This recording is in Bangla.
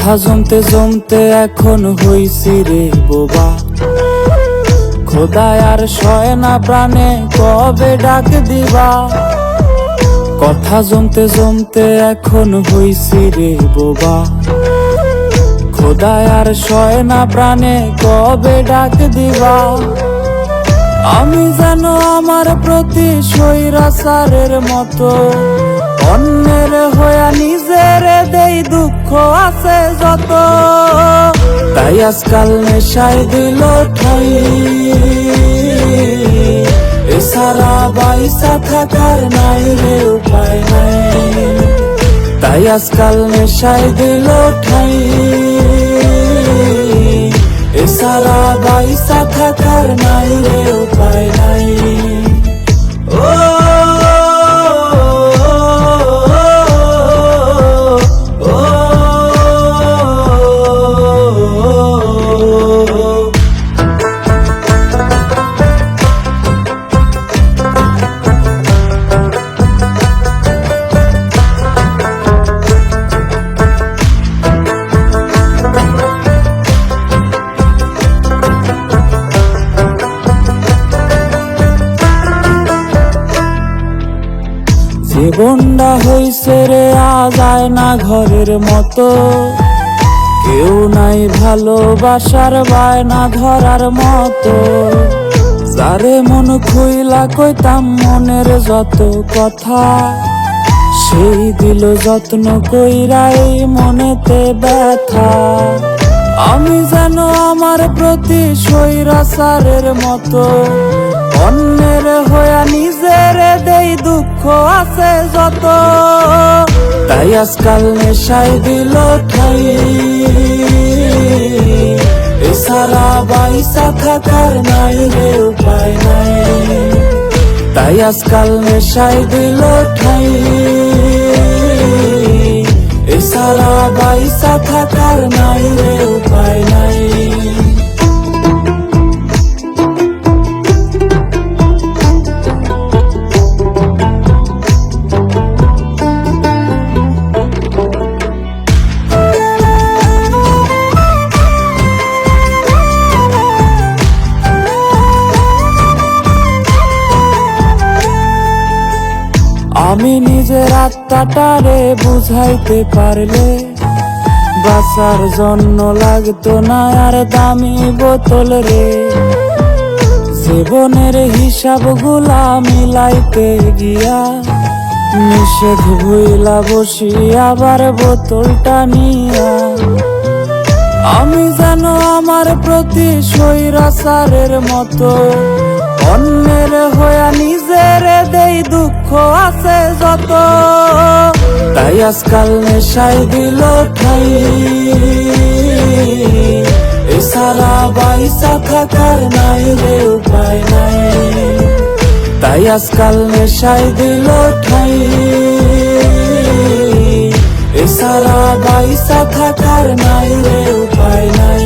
কথা জমতে জমতে এখন হইছি রে বোবা। খোদায় আর সয় না প্রাণে কবে ডাক দিবা। কথা জমতে জমতে এখন হইছি রে বোবা। খোদায় আর সয় না প্রাণে কবে ডাক দিবা। আমি যেন আমার প্রতি স্বৈরাচারের মতো অন্যের হইয়া নিজের দেই দুঃখ আছে যত। তাই আজকাল নেশায় দিল ঠাই, এছাড়া বাইসা থাকার নাই রে উপায় নাই। তাই আজকাল নেশায় দিল ঠাই, এছাড়া বাইসা থাকার নাই রে উপায় নাই। জীবনটা হইছে রে আজ আয়না ঘরের মতো, কেউ নাই ভালোবাসার বায়না ধরার মতো। যারে মন খুইলা কইতাম মনের যত কথা, সেই দিল যত্ন কইরা এই মনেতে ব্যথা। আমি যেন আমার প্রতি স্বৈরাচারের মতো অন্যের হইয়া নিজের দেই দুঃখ আছে যত। তাই আজকাল নেশায় দিল ঠাই, এছাড়া বাইসা থাকার নাই রে উপায় নাই। তাই আজকাল নেশায় দিল ঠাই, এছাড়া বাইসা থাকার নাই রে উপায় নাই। আমি নিজের আত্মাটারে বুঝাইতে পারলে বাঁচার জন্য লাগতো না আর দামি বোতল রে। জীবনের হিসাব গুলা মিলাইতে গিয়া নিষেধ ভুইলা বসি আবার বোতলটা নিয়া। আমি যেন আমার প্রতি স্বৈরাচারের মতো অন্যের হইয়া নিজের দেই দুঃখ আছে যত। তাই আজকাল নেশায় দিল ঠাই, এছাড়া বাইসা থাকার নাই রে উপায় নাই। তাই আজকাল নেশায় দিল ঠাই, এছাড়া বাইসা থাকার নাই রে উপায় নাই।